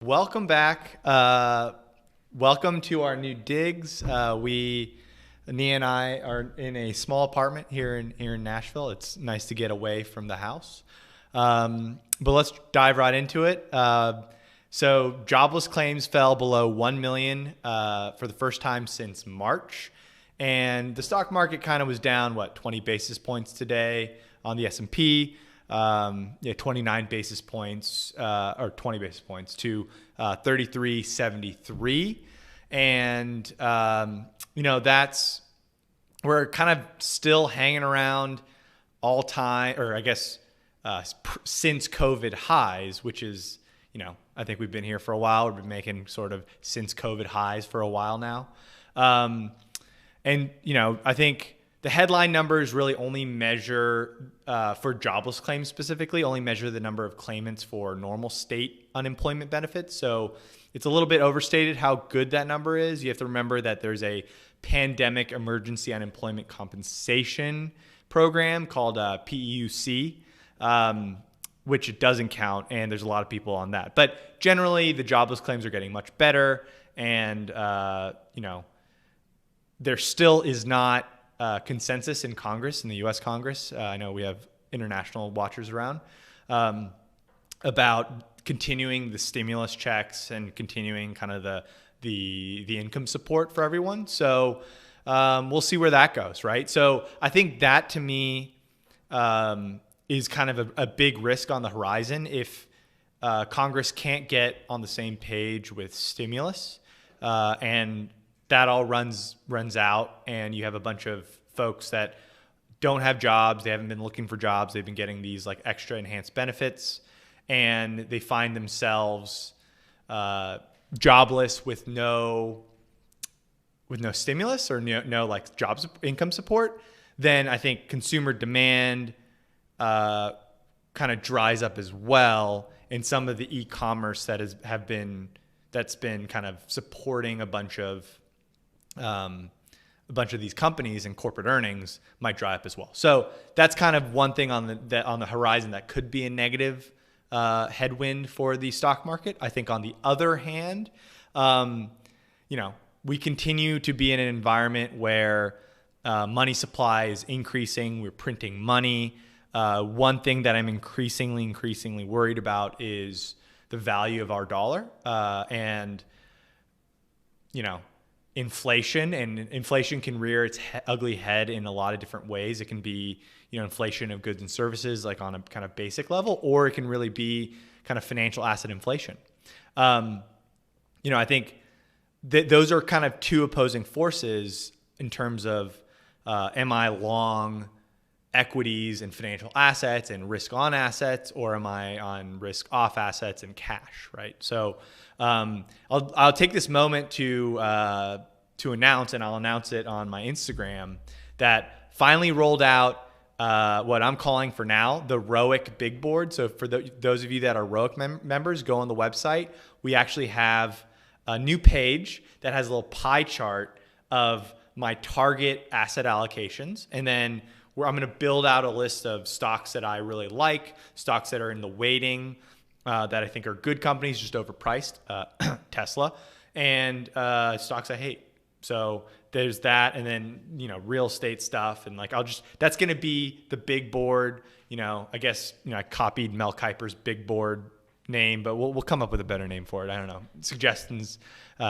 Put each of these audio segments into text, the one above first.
Welcome back. Welcome to our new digs. Nia and I are in a small apartment here in Nashville. It's nice to get away from the house. But let's dive right into it. So jobless claims fell below 1 million for the first time since March. And the stock market kind of was down, 20 basis points today on the S&P. 29 basis points or 20 basis points to 33.73. And, we're kind of still hanging around all time, or I guess since COVID highs, which is, I think we've been here for a while. We've been making sort of since COVID highs for a while now. I think the headline numbers really only measure, for jobless claims specifically, only measure the number of claimants for normal state unemployment benefits. So it's a little bit overstated how good that number is. You have to remember that there's a pandemic emergency unemployment compensation program called PEUC, which it doesn't count, and there's a lot of people on that. But generally, the jobless claims are getting much better, and there still is not consensus in Congress, in the U.S. Congress. I know we have international watchers around about continuing the stimulus checks and continuing kind of the income support for everyone. So we'll see where that goes, right? So I think that to me is kind of a big risk on the horizon if Congress can't get on the same page with stimulus and that all runs out, and you have a bunch of folks that don't have jobs. They haven't been looking for jobs. They've been getting these like extra enhanced benefits, and they find themselves jobless with no stimulus or no like jobs income support. Then I think consumer demand kind of dries up as well, and some of the e-commerce that's been kind of supporting a bunch of these companies and corporate earnings might dry up as well. So that's kind of one thing on the horizon that could be a negative headwind for the stock market. I think on the other hand, we continue to be in an environment where money supply is increasing. We're printing money. One thing that I'm increasingly worried about is the value of our dollar and inflation, and inflation can rear its ugly head in a lot of different ways. It can be, inflation of goods and services, like on a kind of basic level, or it can really be kind of financial asset inflation. I think that those are kind of two opposing forces in terms of, am I long equities and financial assets and risk on assets, or am I on risk off assets and cash, right? So I'll take this moment to announce, and I'll announce it on my Instagram, that finally rolled out what I'm calling for now the ROIC big board. So for those of you that are ROIC members, go on the website. We actually have a new page that has a little pie chart of my target asset allocations, and then I'm going to build out a list of stocks that I really like, stocks that are in the weighting that I think are good companies, just overpriced, Tesla, and stocks I hate. So there's that, and then real estate stuff, and that's going to be the big board. I guess I copied Mel Kiper's big board name, but we'll come up with a better name for it. I don't know. Suggestions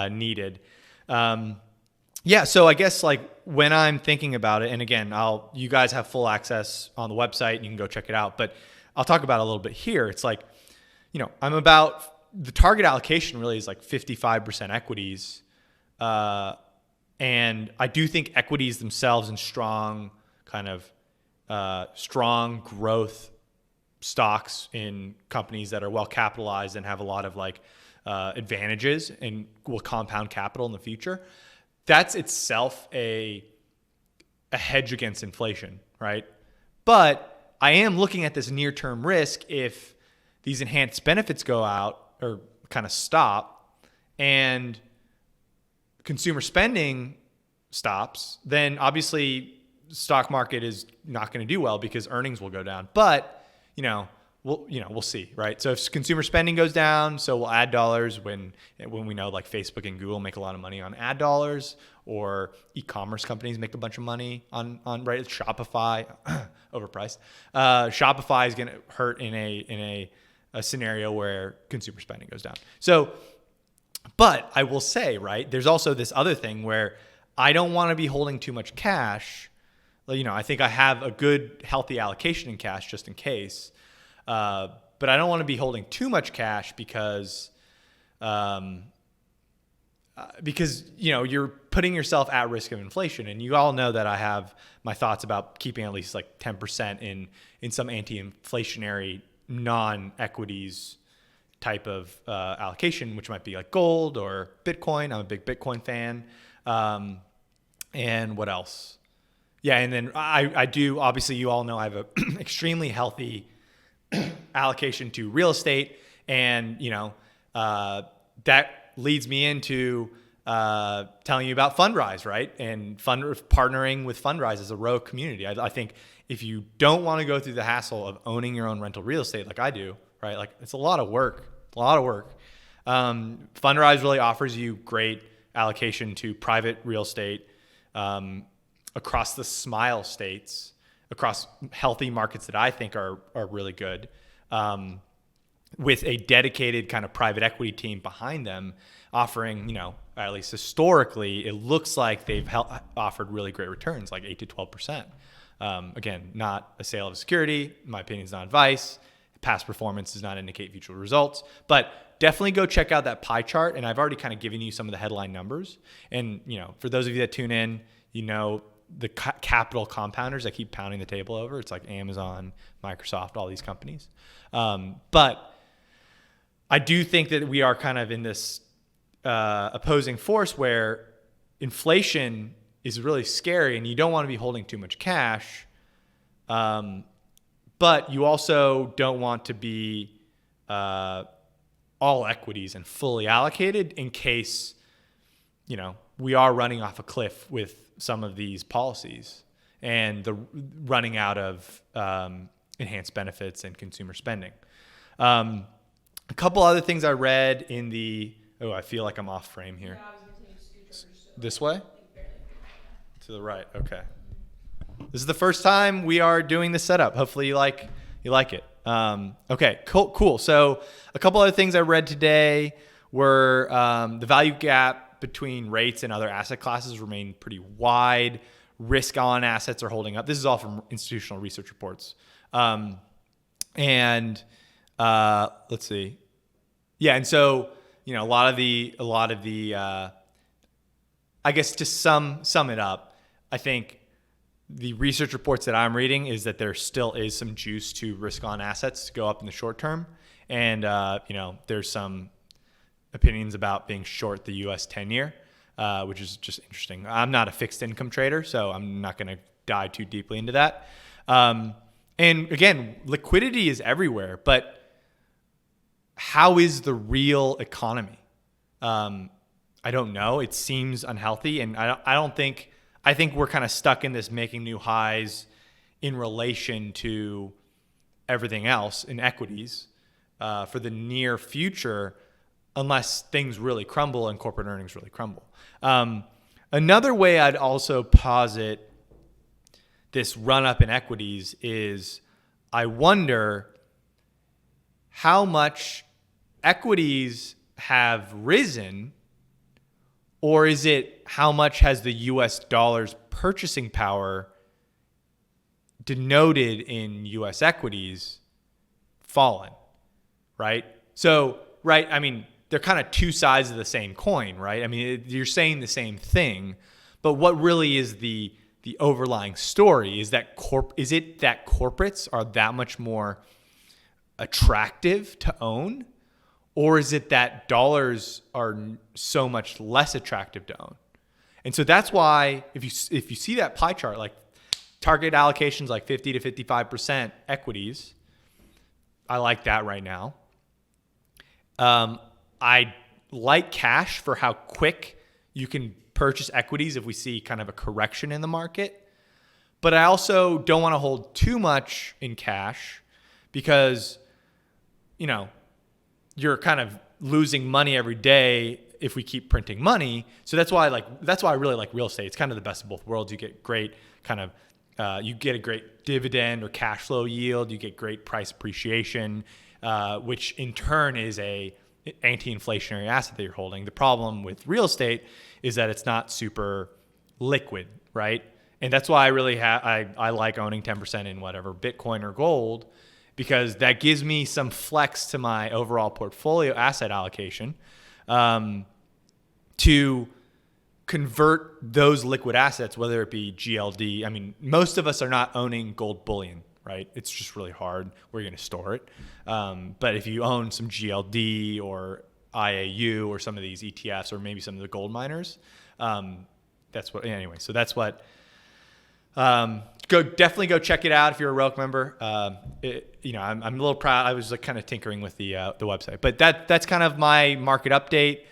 needed. So I guess when I'm thinking about it, and again, you guys have full access on the website and you can go check it out, but I'll talk about it a little bit here. It's I'm about, the target allocation really is 55% equities. And I do think equities themselves and strong growth stocks in companies that are well capitalized and have a lot of advantages and will compound capital in the future. That's itself a hedge against inflation, right? But I am looking at this near-term risk if these enhanced benefits go out or kind of stop and consumer spending stops, then obviously stock market is not going to do well because earnings will go down. But, we'll see, right? So if consumer spending goes down, so we'll add dollars when we know like Facebook and Google make a lot of money on ad dollars, or e-commerce companies make a bunch of money on right. Shopify, overpriced. Shopify is going to hurt in a scenario where consumer spending goes down. So, but I will say, right, there's also this other thing where I don't want to be holding too much cash. I think I have a good, healthy allocation in cash just in case. But I don't want to be holding too much cash because you're putting yourself at risk of inflation. And you all know that I have my thoughts about keeping at least like 10% in some anti-inflationary non-equities type of allocation, which might be like gold or Bitcoin. I'm a big Bitcoin fan. And what else? Yeah, and then I do, obviously you all know I have a extremely healthy allocation to real estate, and that leads me into telling you about Fundrise, right? And partnering with Fundrise as a Row community. I think if you don't want to go through the hassle of owning your own rental real estate like I do, right? Like it's a lot of work. Fundrise really offers you great allocation to private real estate across the Smile states, across healthy markets that I think are really good, with a dedicated kind of private equity team behind them, offering, at least historically, it looks like they've offered really great returns, like 8 to 12%. Again, not a sale of security. In my opinion, is not advice. Past performance does not indicate future results, but definitely go check out that pie chart. And I've already kind of given you some of the headline numbers. And, for those of you that tune in, the capital compounders I keep pounding the table over. It's like Amazon, Microsoft, all these companies. But I do think that we are kind of in this opposing force where inflation is really scary and you don't want to be holding too much cash. But you also don't want to be all equities and fully allocated in case, we are running off a cliff with some of these policies and the running out of enhanced benefits and consumer spending. A couple other things I read in I feel like I'm off frame here. Yeah, I was going to tell you to scooch over, so this way? barely. To the right. Okay. This is the first time we are doing this setup. Hopefully you like it. Okay, cool. So a couple other things I read today were the value gap between rates and other asset classes remain pretty wide. Risk on assets are holding up. This is all from institutional research reports. Let's see. Yeah, and so a lot of the I guess to sum it up, I think the research reports that I'm reading is that there still is some juice to risk on assets to go up in the short term. And, there's some opinions about being short the US 10-year, which is just interesting. I'm not a fixed income trader, so I'm not going to dive too deeply into that. And again, liquidity is everywhere, but how is the real economy? I don't know. It seems unhealthy, and I think we're kind of stuck in this making new highs in relation to everything else in equities for the near future, unless things really crumble and corporate earnings really crumble. Another way I'd also posit this run up in equities is I wonder how much equities have risen, or is it how much has the US dollar's purchasing power denoted in US equities fallen, right? So, right, I mean, they're kind of two sides of the same coin, right? I mean, you're saying the same thing, but what really is the overlying story? Is it that corporates are that much more attractive to own, or is it that dollars are so much less attractive to own? And so that's why if you see that pie chart, like target allocations like 50 to 55% equities, I like that right now. I like cash for how quick you can purchase equities if we see kind of a correction in the market. But I also don't want to hold too much in cash because you know, you're kind of losing money every day if we keep printing money. So that's why I really like real estate. It's kind of the best of both worlds. You get great kind of you get a great dividend or cash flow yield. You get great price appreciation, which in turn is a anti-inflationary asset that you're holding. The problem with real estate is that it's not super liquid, right? And that's why I like owning 10% in whatever Bitcoin or gold, because that gives me some flex to my overall portfolio asset allocation to convert those liquid assets, whether it be GLD. I mean, most of us are not owning gold bullion, right? It's just really hard where you're going to store it. But if you own some GLD or IAU or some of these ETFs or maybe some of the gold miners, that's what, anyway, so that's what, definitely go check it out if you're a Relic member. I'm a little proud. I was like kind of tinkering with the website, but that's kind of my market update.